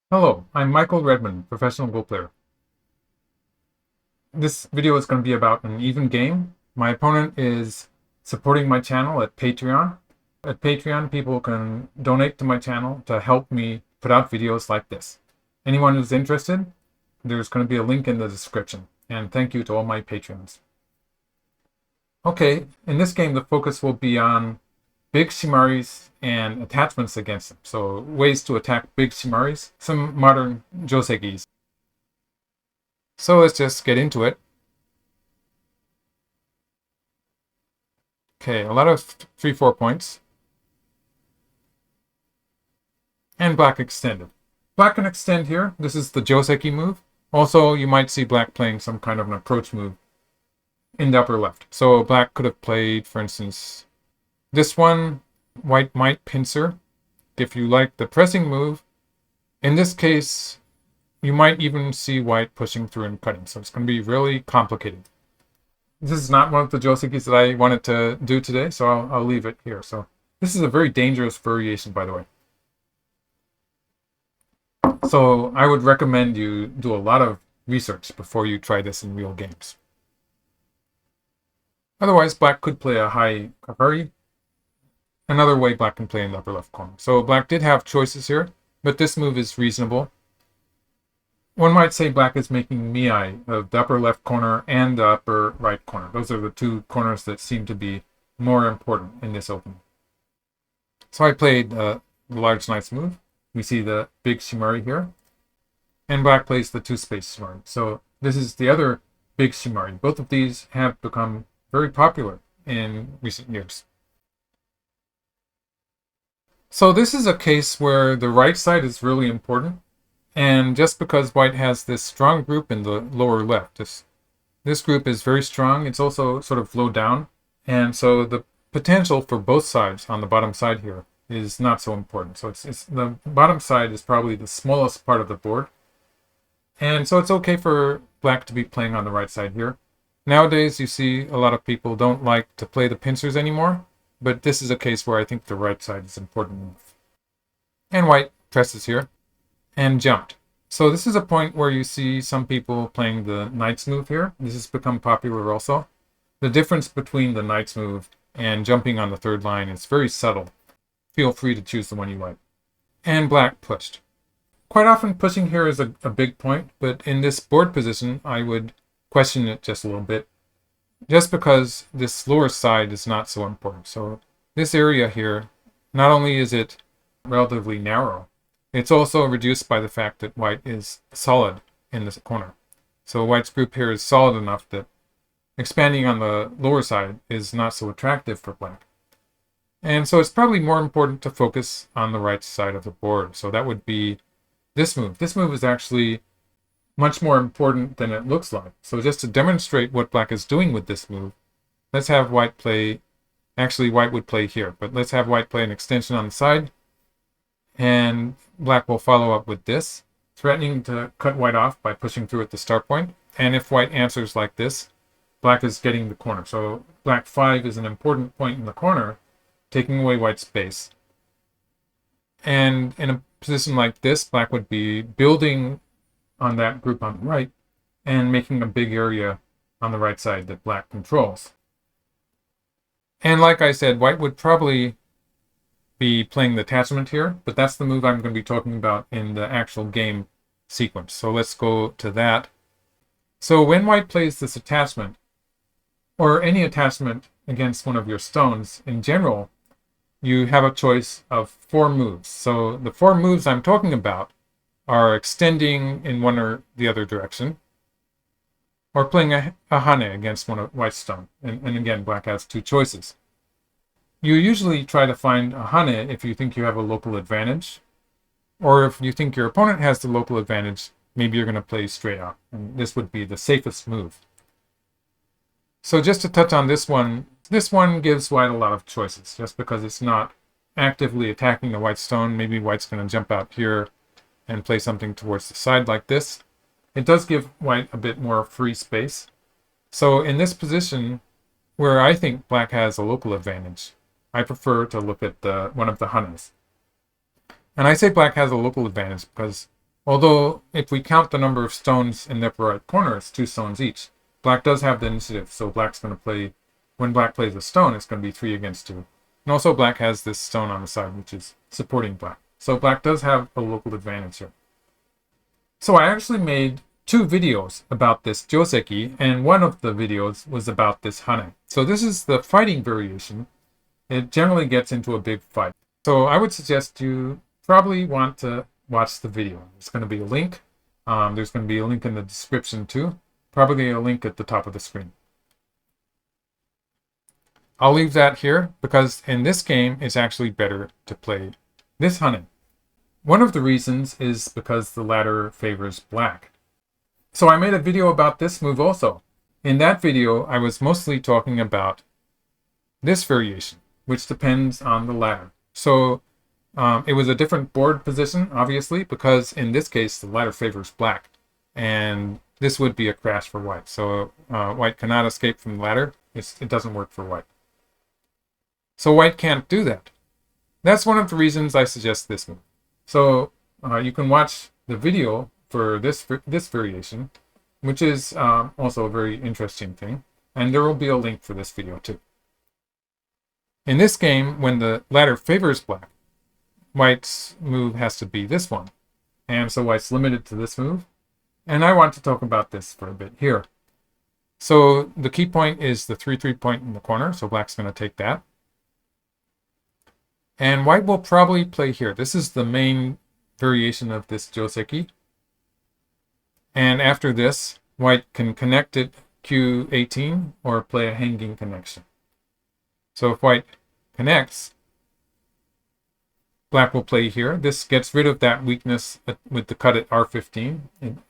Hello, I'm Michael Redmond, professional Go player. This video is going to be about an even game. My opponent is supporting my channel at Patreon. At Patreon, people can donate to my channel to help me put out videos like this. Anyone who's interested, there's going to be a link in the description. And thank you to all my patrons. Okay, in this game, the focus will be on Big Shimaris and attachments against them. So ways to attack Big Shimaris, some modern Josekis. So let's just get into it. Okay, a lot of 3-4 points. And black extended. Black can extend here. This is the Joseki move. Also, you might see black playing some kind of an approach move in the upper left. So black could have played, for instance, this one. White might pincer if you like the pressing move. In this case, you might even see white pushing through and cutting. So it's going to be really complicated. This is not one of the Josekis that I wanted to do today, so I'll leave it here. So this is a very dangerous variation, by the way. So I would recommend you do a lot of research before you try this in real games. Otherwise, black could play a high shimari. Another way black can play in the upper left corner. So black did have choices here, but this move is reasonable. One might say black is making miai of the upper left corner and the upper right corner. Those are the two corners that seem to be more important in this opening. So I played the large knight's move. We see the big shimari here. And black plays the two-space shimari. So this is the other big shimari. Both of these have become very popular in recent years. So this is a case where the right side is really important. And just because white has this strong group in the lower left, this group is very strong. It's also sort of low down. And so the potential for both sides on the bottom side here is not so important. So it's the bottom side is probably the smallest part of the board. And so it's okay for black to be playing on the right side here. Nowadays, you see a lot of people don't like to play the pincers anymore. But this is a case where I think the right side is important. And white presses here and jumped. So this is a point where you see some people playing the knight's move here. This has become popular also. The difference between the knight's move and jumping on the third line is very subtle. Feel free to choose the one you like. And black pushed. Quite often pushing here is a big point, but in this board position, I would question it just a little bit. Just because this lower side is not so important. So this area here, not only is it relatively narrow, it's also reduced by the fact that white is solid in this corner. So white's group here is solid enough that expanding on the lower side is not so attractive for black. And so it's probably more important to focus on the right side of the board. So that would be this move. This move is actually much more important than it looks like. So just to demonstrate what black is doing with this move, let's have white play, actually white would play here, but let's have white play an extension on the side, and black will follow up with this, threatening to cut white off by pushing through at the start point. And if white answers like this, black is getting the corner. So black 5 is an important point in the corner, taking away white's space. And in a position like this, black would be building on that group on the right and making a big area on the right side that black controls. And like I said, white would probably be playing the attachment here, but that's the move I'm going to be talking about in the actual game sequence. So let's go to that. So when white plays this attachment, or any attachment against one of your stones in general, you have a choice of 4 moves. So the 4 moves I'm talking about are extending in one or the other direction, or playing a Hane against one of white's stone. And again, black has 2 choices. You usually try to find a Hane if you think you have a local advantage, or if you think your opponent has the local advantage, maybe you're going to play straight out. And this would be the safest move. So just to touch on this one gives white a lot of choices, just because it's not actively attacking the white stone. Maybe white's going to jump out here and play something towards the side like this. It does give white a bit more free space. So in this position, where I think black has a local advantage, I prefer to look at one of the Hanes. And I say black has a local advantage because Although, if we count the number of stones in the upper right corner, it's 2 stones each. Black does have the initiative, so black's going to play, when black plays a stone, it's going to be 3 against 2. And also black has this stone on the side, which is supporting black. So black does have a local advantage here. So I actually made 2 videos about this Joseki, and one of the videos was about this Hane. So this is the fighting variation. It generally gets into a big fight. So I would suggest you probably want to watch the video. There's going to be a link. There's going to be a link in the description too. Probably a link at the top of the screen. I'll leave that here because in this game it's actually better to play this Hane. One of the reasons is because the ladder favors black. So I made a video about this move also. In that video I was mostly talking about this variation, which depends on the ladder. So it was a different board position, obviously, because in this case the ladder favors black, and this would be a crash for white. So white cannot escape from the ladder. It doesn't work for white. So white can't do that. That's one of the reasons I suggest this move. So you can watch the video for this variation, which is also a very interesting thing, and there will be a link for this video too. In this game, when the ladder favors black, white's move has to be this one. And so white's limited to this move. And I want to talk about this for a bit here. So the key point is the 3-3 point in the corner. So black's going to take that. And white will probably play here. This is the main variation of this Joseki. And after this, white can connect it Q18 or play a hanging connection. So if white connects, black will play here. This gets rid of that weakness with the cut at R15,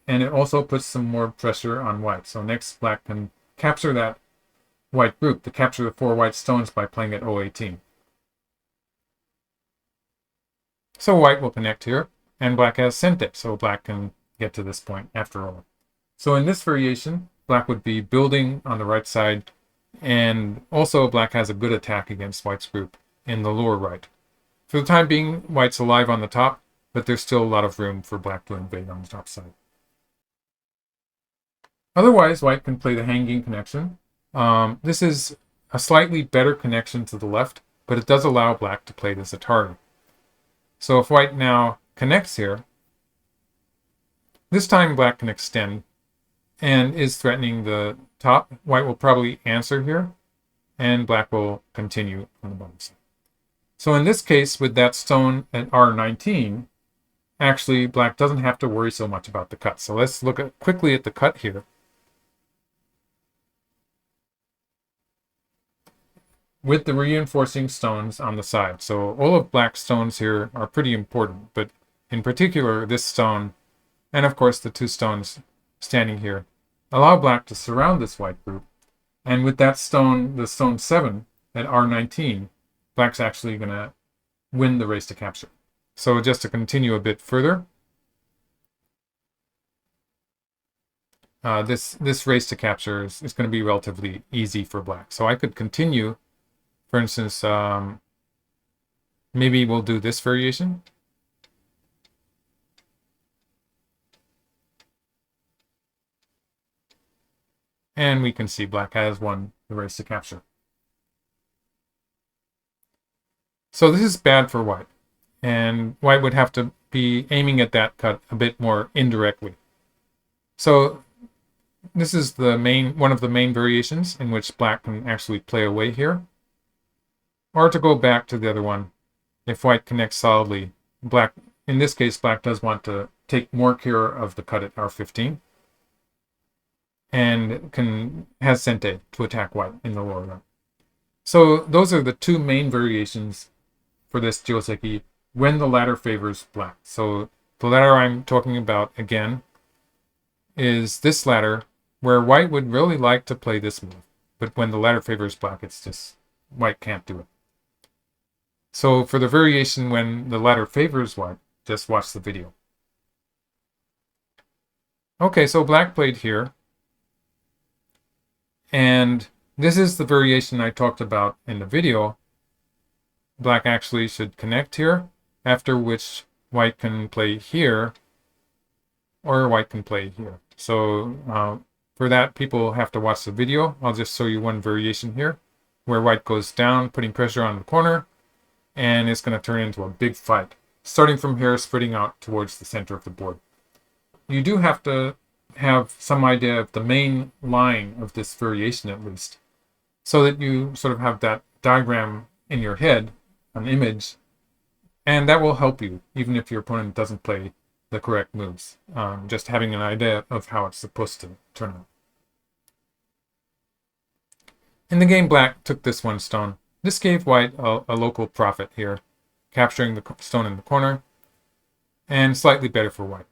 and it also puts some more pressure on white. So next, black can capture that white group, to capture the 4 white stones by playing at O18. So white will connect here, and black has sent it, so black can get to this point after all. So in this variation, black would be building on the right side, and also black has a good attack against white's group in the lower right. For the time being, white's alive on the top, but there's still a lot of room for black to invade on the top side. Otherwise, white can play the hanging connection. This is a slightly better connection to the left, but it does allow black to play this Atari. So if white now connects here, this time black can extend and is threatening the top. White will probably answer here, and black will continue on the bottom side. So in this case, with that stone at R19, actually black doesn't have to worry so much about the cut. So let's look quickly at the cut here. With the reinforcing stones on the side. So all of black's stones here are pretty important, but in particular this stone, and of course the 2 stones standing here, allow black to surround this white group. And with that stone, the stone 7 at R19, black's actually going to win the race to capture. So just to continue a bit further, this race to capture is going to be relatively easy for black. So I could continue, for instance, maybe we'll do this variation. And we can see black has won the race to capture. So this is bad for white. And white would have to be aiming at that cut a bit more indirectly. So this is one of the main variations in which black can actually play away here. Or to go back to the other one, if white connects solidly, black, in this case, black does want to take more care of the cut at R15. And has sente to attack white in the lower right. So those are the 2 main variations for this Joseki when the ladder favors black. So the ladder I'm talking about again is this ladder where white would really like to play this move. But when the ladder favors black, it's just white can't do it. So for the variation when the ladder favors white, just watch the video. Okay, so black played here. And this is the variation I talked about in the video. Black actually should connect here, after which white can play here or white can play here. So for that, people have to watch the video. I'll just show you one variation here, where white goes down, putting pressure on the corner, and it's going to turn into a big fight, starting from here, spreading out towards the center of the board. You do have to have some idea of the main line of this variation at least, so that you sort of have that diagram in your head, an image, and that will help you, even if your opponent doesn't play the correct moves. Just having an idea of how it's supposed to turn out. In the game, black took this one stone. This gave white a local profit here, capturing the stone in the corner, and slightly better for white.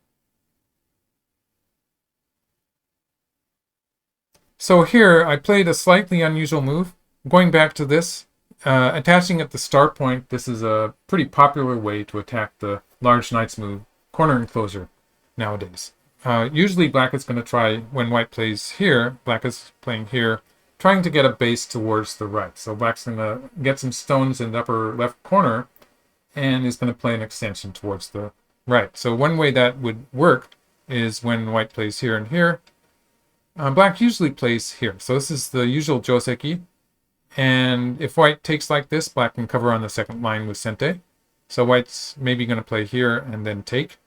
So here, I played a slightly unusual move. Going back to this, attaching at the start point, this is a pretty popular way to attack the large knight's move, corner enclosure, nowadays. Usually black is going to try, when white plays here, black is playing here, trying to get a base towards the right. So black's going to get some stones in the upper left corner, and is going to play an extension towards the right. So one way that would work is when white plays here and here, black usually plays here. So this is the usual Joseki. And if white takes like this, black can cover on the second line with Sente. So white's maybe going to play here and then take,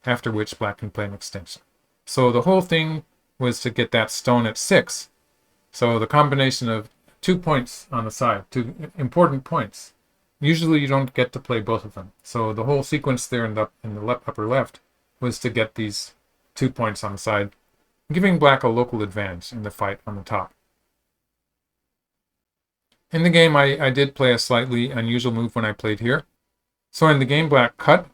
after which black can play an extension. So the whole thing was to get that stone at 6. So the combination of 2 points on the side, 2 important points. Usually you don't get to play both of them. So the whole sequence there in the upper left was to get these 2 points on the side, giving black a local advantage in the fight on the top. In the game, I did play a slightly unusual move when I played here. So in the game, black cut,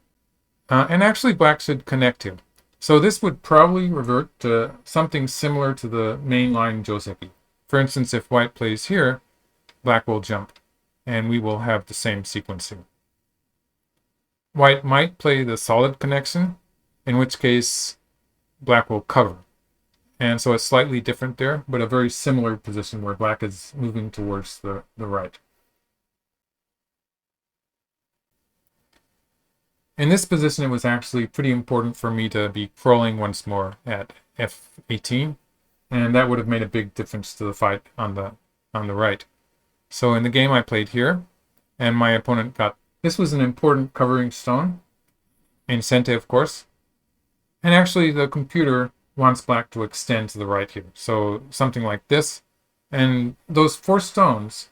and actually black should connect here. So this would probably revert to something similar to the main line Joseki. For instance, if white plays here, black will jump, and we will have the same sequencing. White might play the solid connection, in which case black will cover. And so it's slightly different there, but a very similar position where black is moving towards the right. In this position, it was actually pretty important for me to be crawling once more at f18, and that would have made a big difference to the fight on the right. So in the game, I played here, and my opponent got... This was an important covering stone, in Sente, of course. And actually, the computer wants black to extend to the right here. So something like this. And those 4 stones,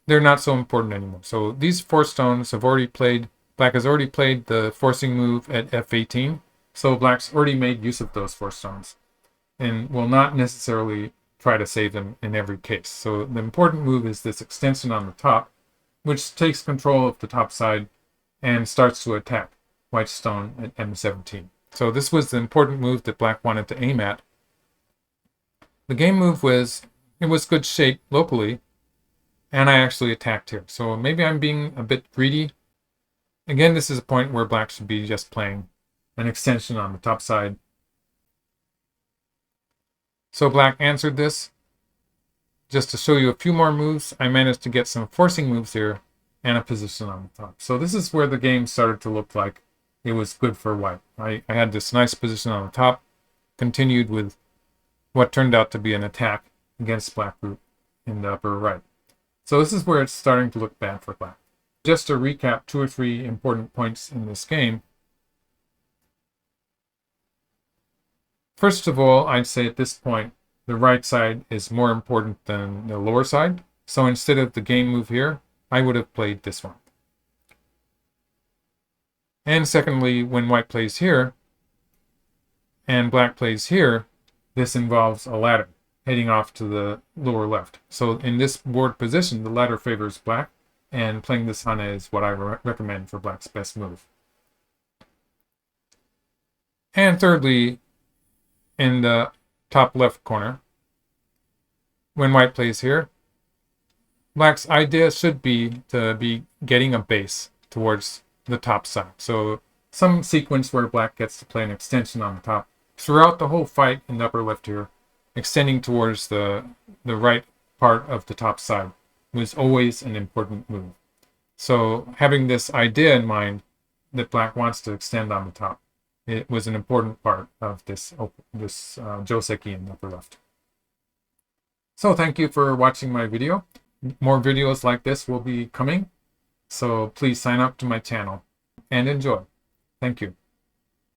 they're not so important anymore. So these 4 stones have already played... Black has already played the forcing move at f18. So black's already made use of those 4 stones, and will not necessarily try to save them in every case. So the important move is this extension on the top, which takes control of the top side and starts to attack white's stone at m17. So this was the important move that black wanted to aim at. The game move was, it was good shape locally, and I actually attacked here. So maybe I'm being a bit greedy. Again, this is a point where black should be just playing an extension on the top side. So black answered this. Just to show you a few more moves, I managed to get some forcing moves here and a position on the top. So this is where the game started to look like it was good for white. I had this nice position on the top, continued with what turned out to be an attack against black group in the upper right. So this is where it's starting to look bad for black. Just to recap 2 or 3 important points in this game. First of all, I'd say at this point, the right side is more important than the lower side. So instead of the game move here, I would have played this one. And secondly, when white plays here, and black plays here, this involves a ladder heading off to the lower left. So in this board position, the ladder favors black, and playing this Hane is what I recommend for black's best move. And thirdly, in the top left corner, when white plays here, black's idea should be to be getting a base towards the top side. So some sequence where black gets to play an extension on the top throughout the whole fight in the upper left here, extending towards the right part of the top side was always an important move. So having this idea in mind that black wants to extend on the top it was an important part of this Joseki in the upper left. So thank you for watching my video. More videos like this will be coming, so please sign up to my channel and enjoy. Thank you.